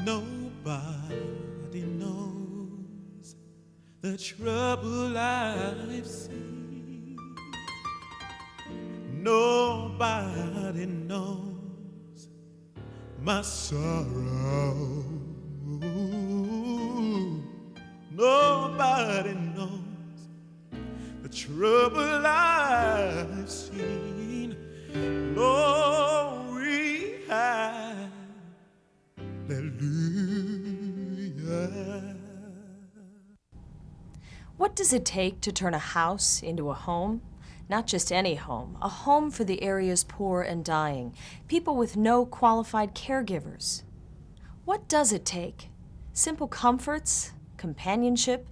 Nobody knows the trouble I've seen. Nobody knows my sorrow. Nobody knows the trouble I've seen. Glory, hallelujah. What does it take to turn a house into a home? Not just any home, a home for the area's poor and dying, people with no qualified caregivers. What does it take? Simple comforts, companionship,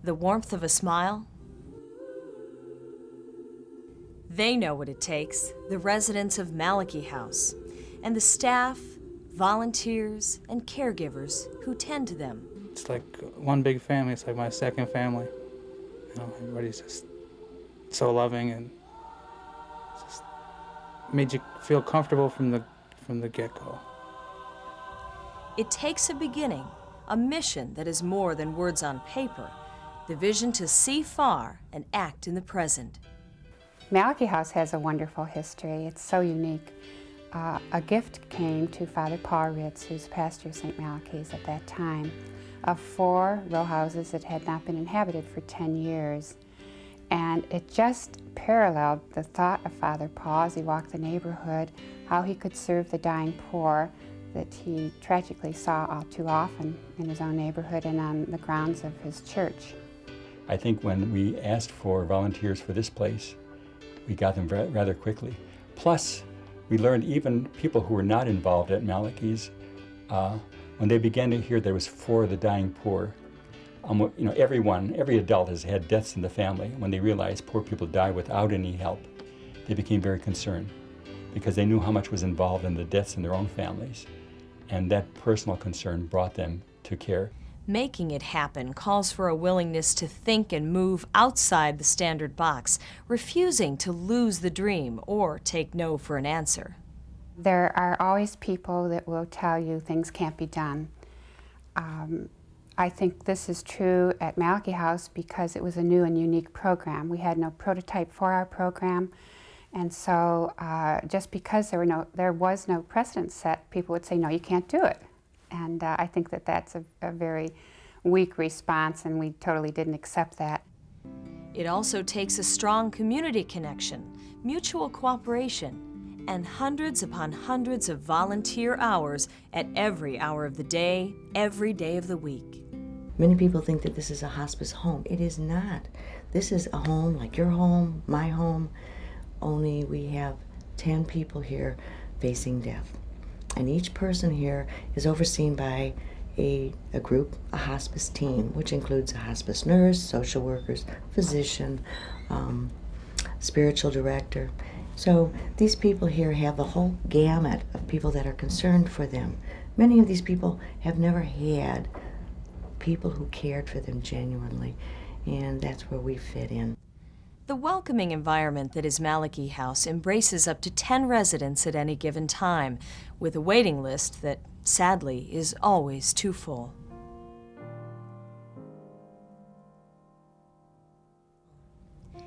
the warmth of a smile? They know what it takes, the residents of Malachi House, and the staff, volunteers, and caregivers who tend to them. It's like one big family. It's like my second family. You know, everybody's just so loving, and just made you feel comfortable from the get-go. It takes a beginning, a mission that is more than words on paper, the vision to see far and act in the present. Malachi House has a wonderful history. It's so unique. A gift came to Father Paul Ritz, who's pastor of St. Malachi's at that time, of 4 row houses that had not been inhabited for 10 years. And it just paralleled the thought of Father Paul as he walked the neighborhood, how he could serve the dying poor that he tragically saw all too often in his own neighborhood and on the grounds of his church. I think when we asked for volunteers for this place, we got them rather quickly. Plus, we learned even people who were not involved at Malachi's, when they began to hear there was for the dying poor, you know, every adult has had deaths in the family. When they realized poor people die without any help, they became very concerned because they knew how much was involved in the deaths in their own families. And that personal concern brought them to care. Making it happen calls for a willingness to think and move outside the standard box, refusing to lose the dream or take no for an answer. There are always people that will tell you things can't be done. I think this is true at Malachi House because it was a new and unique program. We had no prototype for our program, and so just because there was no precedent set, people would say, no, you can't do it. And I think that that's a very weak response, and we totally didn't accept that. It also takes a strong community connection, mutual cooperation, and hundreds upon hundreds of volunteer hours at every hour of the day, every day of the week. Many people think that this is a hospice home. It is not. This is a home like your home, my home, only we have 10 people here facing death. And each person here is overseen by a group, a hospice team, which includes a hospice nurse, social workers, physician, spiritual director. So these people here have the whole gamut of people that are concerned for them. Many of these people have never had people who cared for them genuinely, and that's where we fit in. The welcoming environment that is Malachi House embraces up to 10 residents at any given time, with a waiting list that, sadly, is always too full.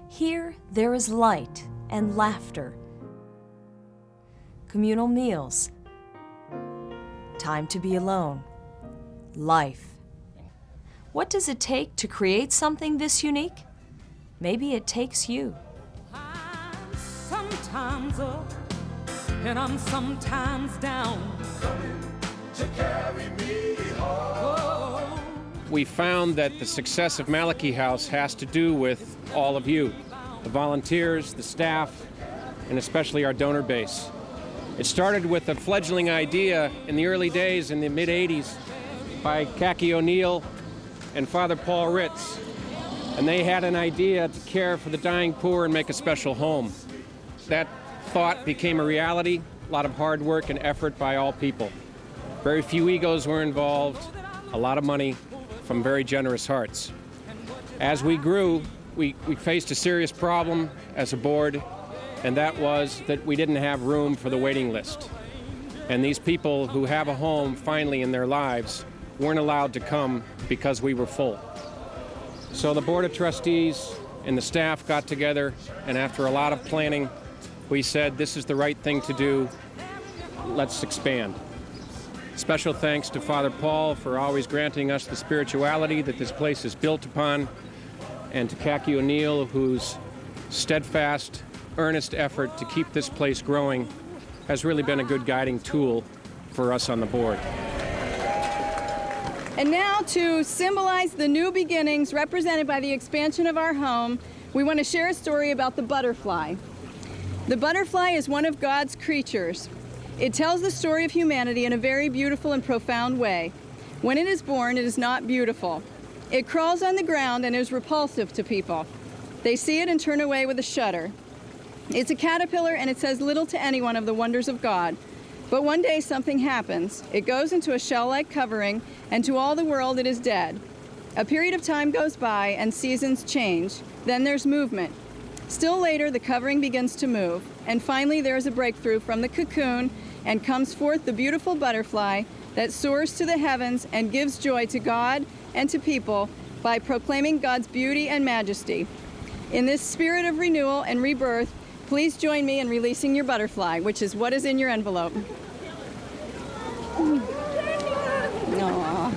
Here, there is light and laughter, communal meals, time to be alone, life. What does it take to create something this unique? Maybe it takes you. I'm sometimes up and I'm sometimes down. Coming to carry me home. We found that the success of Malachi House has to do with all of you, the volunteers, the staff, and especially our donor base. It started with a fledgling idea in the early days, in the mid-'80s, by Kaki O'Neill and Father Paul Ritz. And they had an idea to care for the dying poor and make a special home. That thought became a reality, a lot of hard work and effort by all people. Very few egos were involved, a lot of money from very generous hearts. As we grew, we faced a serious problem as a board, and that was that we didn't have room for the waiting list. And these people who have a home finally in their lives weren't allowed to come because we were full. So the Board of Trustees and the staff got together, and after a lot of planning, we said this is the right thing to do. Let's expand. Special thanks to Father Paul for always granting us the spirituality that this place is built upon, and to Kaki O'Neill, whose steadfast, earnest effort to keep this place growing has really been a good guiding tool for us on the board. And now, to symbolize the new beginnings represented by the expansion of our home, we want to share a story about the butterfly. The butterfly is one of God's creatures. It tells the story of humanity in a very beautiful and profound way. When it is born, it is not beautiful. It crawls on the ground and is repulsive to people. They see it and turn away with a shudder. It's a caterpillar, and it says little to anyone of the wonders of God. But one day something happens. It goes into a shell-like covering, and to all the world it is dead. A period of time goes by, and seasons change. Then there's movement. Still later, the covering begins to move, and finally there is a breakthrough from the cocoon, and comes forth the beautiful butterfly that soars to the heavens and gives joy to God and to people by proclaiming God's beauty and majesty. In this spirit of renewal and rebirth, please join me in releasing your butterfly, which is what is in your envelope. Aww.